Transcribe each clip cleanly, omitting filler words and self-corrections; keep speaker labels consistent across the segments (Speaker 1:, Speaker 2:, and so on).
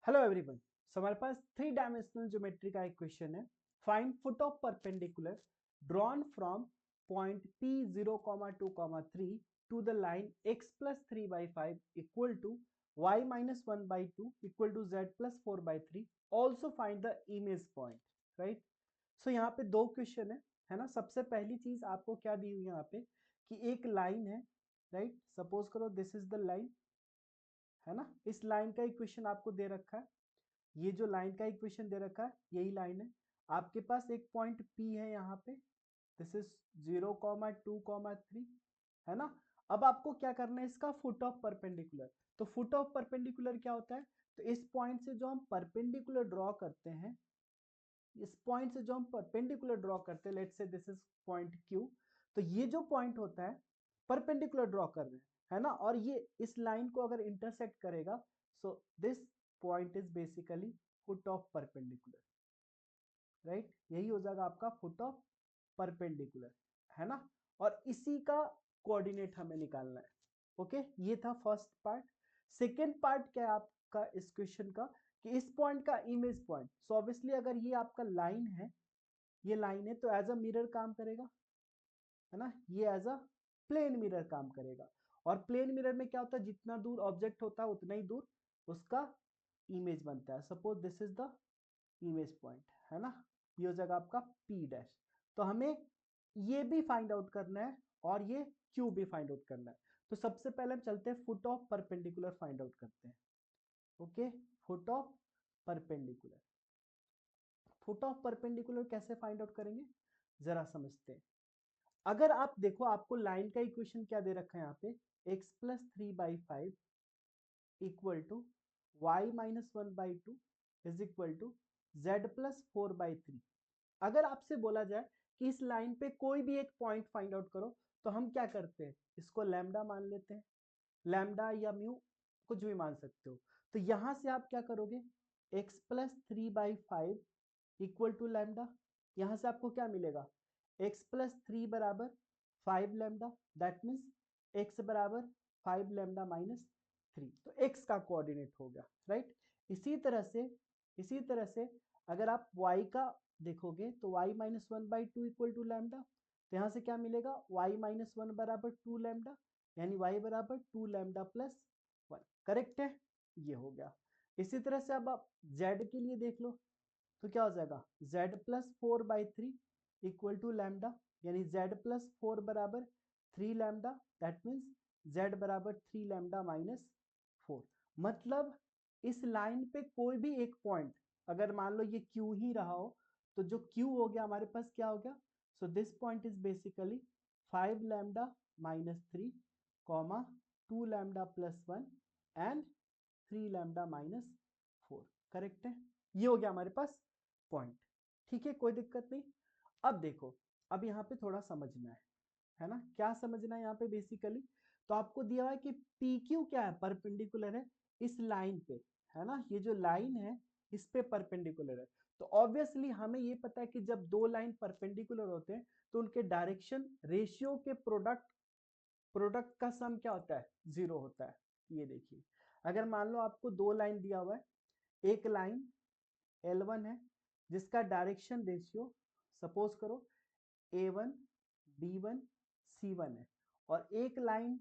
Speaker 1: Hello everyone. सो हमारे पास 3 dimensional geometry का एक क्वेश्चन है। Find foot of perpendicular drawn from point P 0,2,3 to the line x plus 3/5 equal to y minus 1/2 equal to z plus 4/3। Also find the image point. Right. So यहाँ पे दो question है ना। सबसे पहली चीज आपको क्या दी हुई है यहाँ पे कि एक लाइन है। राइट। सपोज करो दिस इज द लाइन, है ना। इस लाइन का इक्वेशन आपको दे रखा है। ये जो लाइन का इक्वेशन दे रखा है यही लाइन है। आपके पास एक पॉइंट P है यहाँ पे, दिस इज 0,2,3, है ना। अब आपको क्या करना है, इसका फुट ऑफ परपेंडिकुलर। तो फुट ऑफ परपेंडिकुलर क्या होता है, तो इस पॉइंट से जो हम परपेंडिकुलर ड्रॉ करते हैं, इस पॉइंट से जो हम परपेंडिकुलर ड्रॉ करते हैं, let's say this is point Q। तो ये जो पॉइंट होता है परपेंडिकुलर ड्रॉ कर रहे हैं, है ना, और ये इस लाइन को अगर इंटरसेक्ट करेगा, so this point is basically foot of perpendicular. Right, यही हो जाएगा आपका फुट ऑफ परपेंडिकुलर, है ना। और इसी का कोऑर्डिनेट हमें निकालना है। ओके, ये था फर्स्ट पार्ट। सेकेंड पार्ट क्या है आपका इस क्वेश्चन का, कि इस पॉइंट का इमेज पॉइंट। सो ऑब्वियसली अगर ये आपका लाइन है, ये लाइन है, तो एज अ मिरर काम करेगा, है ना। ये एज अ प्लेन मिरर काम करेगा। और प्लेन मिरर में क्या होता है, जितना दूर ऑब्जेक्ट होता है उतना ही दूर उसका इमेज बनता है। Suppose this is the image point, है ना। ये हो जाएगा आपका P डैश। तो हमें ये भी फाइंड आउट करना है और ये Q भी फाइंड आउट करना है। तो सबसे पहले हम चलते हैं foot of perpendicular find out करते हैं। Okay, foot of perpendicular. Foot of perpendicular कैसे फाइंड आउट करेंगे, जरा समझते हैं। अगर आप देखो, आपको लाइन का इक्वेशन क्या दे रखा है यहाँ पे, x plus 3/5 equal to y minus 1/2 is equal to z plus 4/3। अगर आपसे बोला जाए कि इस लाइन पे कोई भी एक पॉइंट फाइंड आउट करो, तो हम क्या करते हैं, इसको लैम्डा मान लेते हैं। लैम्डा या म्यू कुछ भी मान सकते हो। तो यहां से आप क्या करोगे, x plus 3/5 equal to lambda. यहां से आपको क्या मिलेगा, x plus 3 बराबर 5 लैम्डा, दैट मीन्स x बराबर 5 लैम्डा माइनस 3। तो x का कोऑर्डिनेट हो गया। राइट। इसी तरह से अगर आप y का देखोगे, तो y minus 1/2 equal to lambda. तो यहाँ से क्या मिलेगा, y माइनस 1 बराबर 2 लैम्डा, यानी y बराबर 2 लैम्डा प्लस 1। करेक्ट है, ये हो गया। इसी तरह से अब आप z के लिए देख लो, तो क्या हो जाएगा, z plus 4/3 equal to lambda, यानी z प्लस 4 बराबर 3 लैम्डा, दैट मीन्स z बराबर 3 लैम्डा माइनस 4। मतलब इस लाइन पे कोई भी एक पॉइंट, अगर मान लो ये Q ही रहा हो, तो जो Q हो गया हमारे पास क्या हो गया, so this point is basically 5 lambda minus 3 comma 2 lambda plus 1 and 3 lambda minus 4। Correct है, ये हो गया हमारे पास पॉइंट। ठीक है, कोई दिक्कत नहीं। अब देखो, अब यहाँ पे थोड़ा समझना है ना। क्या समझना है यहाँ पे बेसिकली, तो आपको दिया हुआ है कि PQ क्या है, परपेंडिकुलर है इस लाइन पे, है ना। ये जो लाइन है इस पे परपेंडिकुलर है। तो ऑब्वियसली हमें ये पता है कि जब दो लाइन परपेंडिकुलर होते हैं तो उनके डायरेक्शन रेशियो के प्रोडक्ट प्रोडक्ट का सम क्या होता है, 0 होता है। ये देखिए, अगर मान लो आपको दो लाइन दिया हुआ है, एक लाइन L1 है जिसका डायरेक्शन रेशियो सपोज करो A1 B1 C1 है, और एक लाइन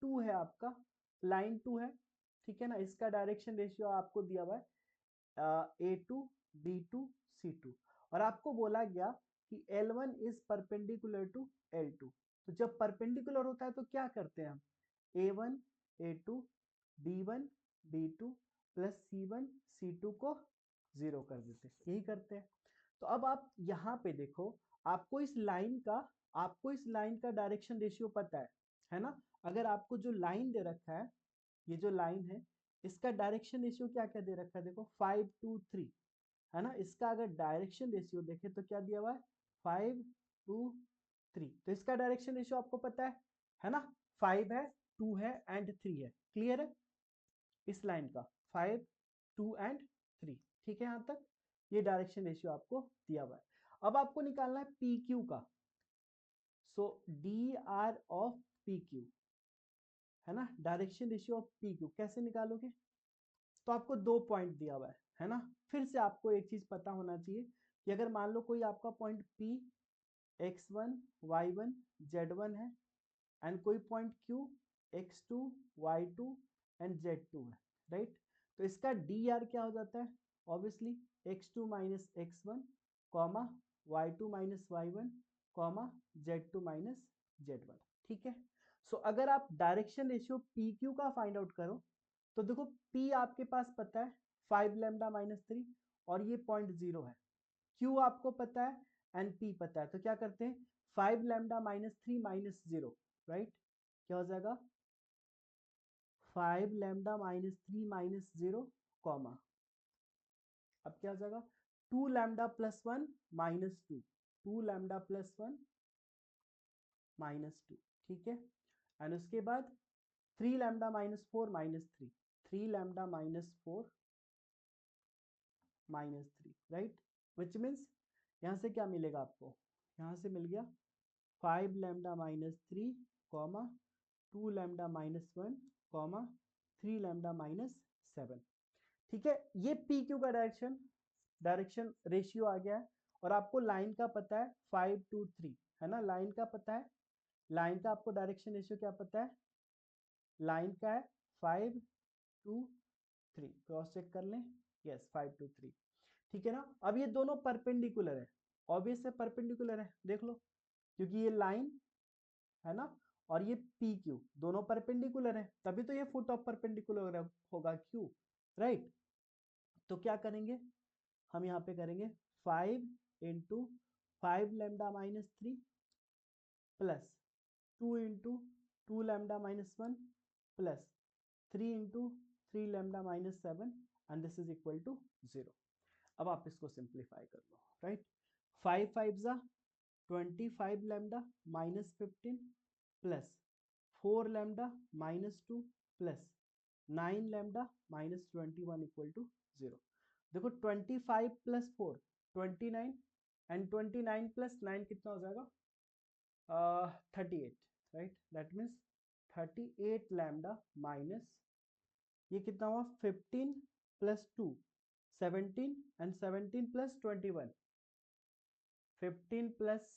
Speaker 1: 2 है आपका, लाइन 2 है, ठीक है ना। इसका डायरेक्शन रेशियो आपको दिया हुआ है A2 B2 C2, और आपको बोला गया कि L1 is perpendicular to L2। तो जब परपेंडिकुलर होता है तो क्या करते हैं हम, A1 A2 B1 B2 plus C1 C2 को 0 कर देते हैं, यही करते हैं। तो अब आप यहाँ पे देखो, आपको इस लाइन का डायरेक्शन रेशियो पता है ना। अगर आपको जो लाइन दे रखा है, ये जो लाइन है, इसका डायरेक्शन रेशियो क्या क्या दे रखा है, देखो 5:3, है ना। इसका अगर डायरेक्शन रेशियो देखें तो क्या दिया हुआ है, 5:3। तो इसका डायरेक्शन रेशियो आपको पता है ना। 5 है, 2 है एंड 3 है। क्लियर है, इस लाइन का 5 2 एंड 3। ठीक है, यहाँ तक ये डायरेक्शन रेशियो आपको दिया हुआ है। अब आपको निकालना है PQ का। सो DR ऑफ PQ, है ना, डायरेक्शन रेशियो ऑफ PQ कैसे निकालोगे, तो आपको 2 पॉइंट दिया हुआ है ना। फिर से आपको एक चीज पता होना चाहिए कि अगर मान लो कोई आपका point P x1 y1 z1 है एंड कोई point Q x2 y2 and z2 है, राइट। तो इसका dr क्या हो जाता है, obviously x2 minus x1 comma y2 minus y1 comma z2 minus z1, ठीक है। सो अगर आप डायरेक्शन रेशियो PQ का फाइंड आउट करो तो देखो P आपके पास पता है 5 लैम्डा माइनस 3 और ये पॉइंट 0 है। Q आपको पता है एंड P पता है, तो क्या करते हैं 5 लैम्डा माइनस 3 माइनस 0, राइट। क्या हो जाएगा 5 लैम्डा माइनस 3 माइनस 0 कॉमा, अब क्या हो जाएगा 2 lambda plus 1 minus 2, 2 lambda plus 1 minus 2, ठीक है। एंड उसके बाद 3 lambda minus 4 minus 3, 3 lambda minus 4 minus 3, right. Which means यहाँ से क्या मिलेगा आपको, यहाँ से मिल गया 5 lambda minus 3 comma 2 lambda minus 1 comma 3 lambda minus 7, ठीक है। ये पी क्यू का डायरेक्शन रेशियो आ गया है। और आपको लाइन का पता है 5 2 3, है ना, लाइन का पता है, लाइन का आपको डायरेक्शन रेशियो क्या पता है, लाइन का है 5 2 3, क्रॉस चेक कर लें, यस 5 2 3, ठीक है ना। अब ये दोनों परपेंडिकुलर है, ऑब्वियस है परपेंडिकुलर है, देख लो, क्योंकि ये लाइन है ना और ये पी क्यू दोनों परपेंडिकुलर है, तभी तो ये फुट ऑफ परपेंडिकुलर होगा क्यू, राइट। तो क्या करेंगे हम यहाँ पे करेंगे 5 into 5 lambda minus 3 plus 2 into 2 lambda minus 1 plus 3 into 3 lambda minus 7 and this is equal to 0। अब आप इसको सिंप्लीफाई कर लो, राइट। 5 5 जा 25 lambda minus 15 plus 4 lambda minus 2 plus 9 lambda minus 21 equal to 0। देखो 25 प्लस 4 29 एंड 29 प्लस 9 कितना हो जाएगा 38, right. That means 38 lambda minus ये कितना हुआ 15 plus 2 17 and 17 plus 21 15 plus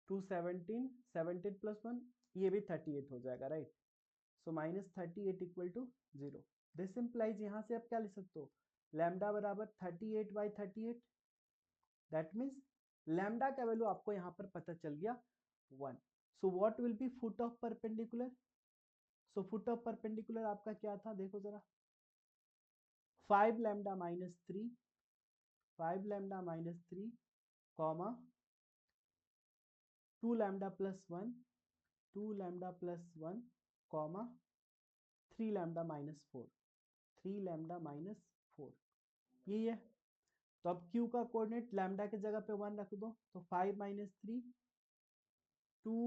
Speaker 1: 2 17 17 plus 1 ये भी 38 हो जाएगा, right. So minus 38 equal to 0। This implies यहाँ से आप क्या लिख सकते हो लैम्डा बराबर 38 बाई 38, दैट मीन्स लैम्डा का वैल्यू आपको यहाँ पर पता चल गया 1। So what will be foot of perpendicular, so foot of perpendicular आपका क्या था देखो जरा 5 lambda minus 3 5 lambda minus 3 comma 2 lambda plus 1 2 lambda plus 1 comma 3 lambda minus 4 3 lambda minus 4, यही है। तो अब Q का कोऑर्डिनेट लैम्डा की जगह पे 1 रख दो, तो 5 minus 3 2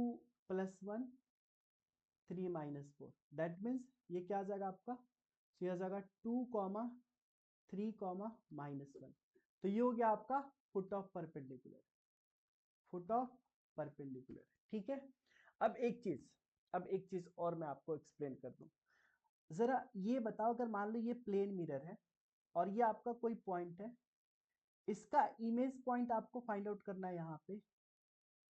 Speaker 1: plus 1 3 minus 4, that means ये क्या आ जाएगा आपका, तो ये आ जाएगा 2 कॉमा 3 कॉमा माइनस 1। तो ये हो गया आपका foot of perpendicular, foot of perpendicular, ठीक है। अब एक चीज और मैं आपको एक्सप्लेन कर दूं, जरा ये बताओ अगर मान लो ये प्लेन मिरर है और ये आपका कोई पॉइंट है, इसका इमेज पॉइंट आपको फाइंड आउट करना है यहाँ पे,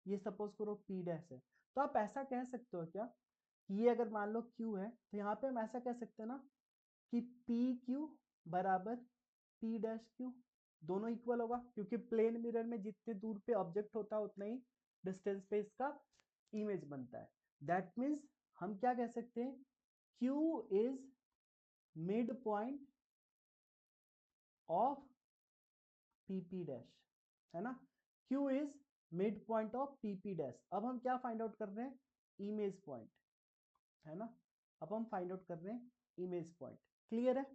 Speaker 1: ये सपोज करो P डैश है, तो आप ऐसा कह सकते हो क्या कि ये अगर मान लो Q है तो यहाँ पे हम ऐसा कह सकते हैं ना कि PQ बराबर P डैश Q, दोनों इक्वल होगा क्योंकि प्लेन मिरर में जितने दूर पे ऑब्जेक्ट होता है उतना ही डिस्टेंस पे इसका इमेज बनता है। दैट मीन्स हम क्या कह सकते हैं Q is mid point of PP dash, है ना, Q is mid point of PP dash. अब हम क्या फाइंड आउट कर रहे हैं इमेज पॉइंट, है ना, अब हम फाइंड आउट कर रहे हैं इमेज पॉइंट, क्लियर है,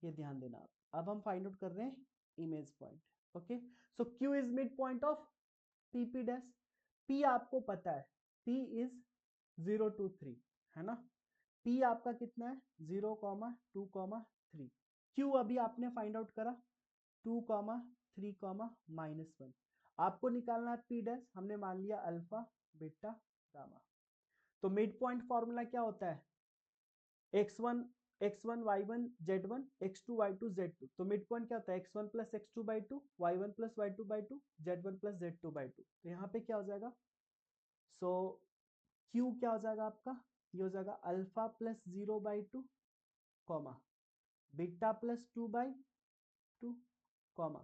Speaker 1: ये ध्यान देना आप। अब हम फाइंड आउट कर रहे हैं image point, okay. So Q is mid point of PP dash, P आपको पता है P इज 0 2 3, है ना, P आपका कितना है 0 2 3, Q अभी आपने फाइंड आउट करा 2 3 माइनस 1, आपको निकालना है P डैश, हमने मान लिया अल्फा बीटा गामा। तो मिड पॉइंट फॉर्मूला क्या होता है x1 x1 y1 z1 x2 y2 z2, तो मिड पॉइंट क्या होता है x1 plus x2 by two, y1 plus y2 by two, z1 plus z2 by two. तो यहाँ पे क्या हो जाएगा, सो q क्या हो जाएगा आपका, ये हो जाएगा alpha plus 0 by two comma beta plus 2 by two comma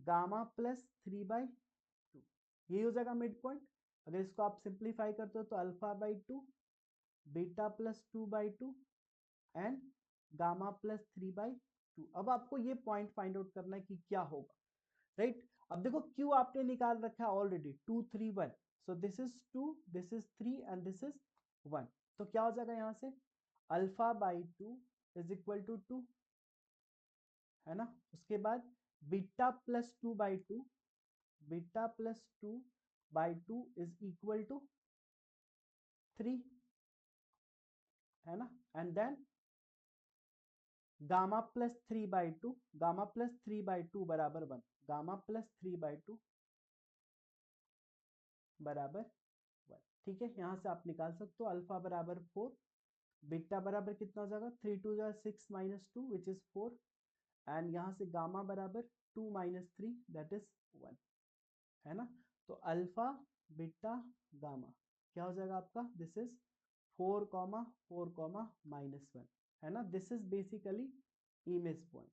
Speaker 1: gamma plus 3 by to, ये हो जाएगा मिड पॉइंट। अगर इसको आप सिंप्लीफाई करते हो तो alpha by two, beta plus 2 by to and gamma plus 3 by to. अब आपको ये पॉइंट फाइंड आउट करना है कि क्या होगा, राइट। अब देखो क्यू आपने निकाल रखा है already 2 3 1, so this is 2, this is 3 and this is 1। तो क्या हो जाएगा यहाँ से, alpha by two is equal to 2, है ना। उसके बाद beta plus 2 by two, beta plus 2 by two is equal to 3, है ना। And then gamma plus 3 by two, gamma plus 3 by two बराबर 1, गामा प्लस 3 बाई टू बराबर 1। ठीक है, यहाँ से आप निकाल सकते हो अल्फा बराबर 4, बीटा बराबर कितना हो जाएगा 3 2 जा 6 माइनस 2 विच इज 4, एंड यहाँ से गामा बराबर 2 माइनस 3 दैट इज 1, है ना। तो अल्फा बीटा गामा क्या हो जाएगा आपका, this is 4 comma 4 comma minus 1, है ना। This is basically image point.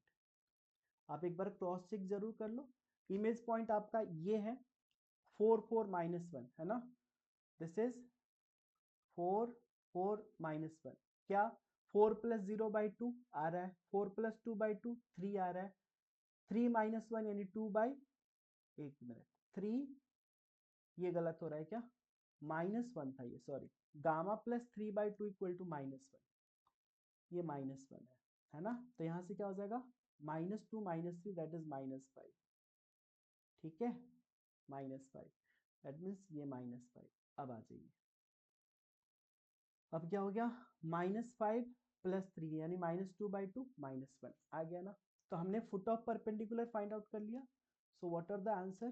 Speaker 1: आप एक बार क्रॉस चेक जरूर कर लो। इमेज पॉइंट आपका ये है 4 4 माइनस 1, है ना। दिस इज 4 4 माइनस 1, क्या 4 प्लस 0 बाई टू आ रहा है, 4 प्लस 2 बाई टू 3 आ रहा है, 3 माइनस 1 यानी 2 बाई, एक मिनट 3, ये गलत हो रहा है क्या, माइनस 1 था ये, sorry. Gamma plus 3 by two equal to minus 1, ये माइनस 1 है ना। तो यहाँ से क्या हो जाएगा minus 2 minus 3 that is minus 5, ठीक है, माइनस 5, दैट मीन्स ये माइनस 5। अब आ जाइए, अब क्या हो गया माइनस 5 प्लस 3 यानी माइनस 2 बाई टू माइनस 1 आ गया ना। तो हमने foot of perpendicular find out कर लिया। So what are the answer,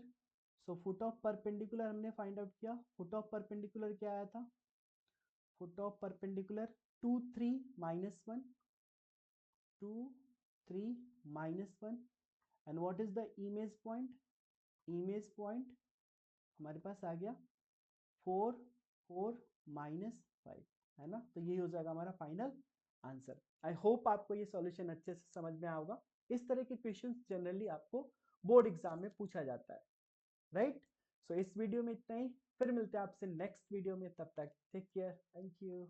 Speaker 1: so foot of perpendicular हमने फाइंड आउट किया। फुट ऑफ परपेंडिकुलर क्या आया था, foot of perpendicular 2 3 minus 1, 2 3 minus 1, and what is the image point, image point हमारे पास आ गया 4 4 माइनस 5, है ना। तो ये हो जाएगा हमारा फाइनल आंसर। आई होप आपको ये सॉल्यूशन अच्छे से समझ में आएगा। इस तरह के क्वेश्चंस जनरली आपको बोर्ड एग्जाम में पूछा जाता है, राइट। सो इस वीडियो में इतना ही, फिर मिलते हैं आपसे नेक्स्ट वीडियो में, तब तक टेक केयर, थैंक यू।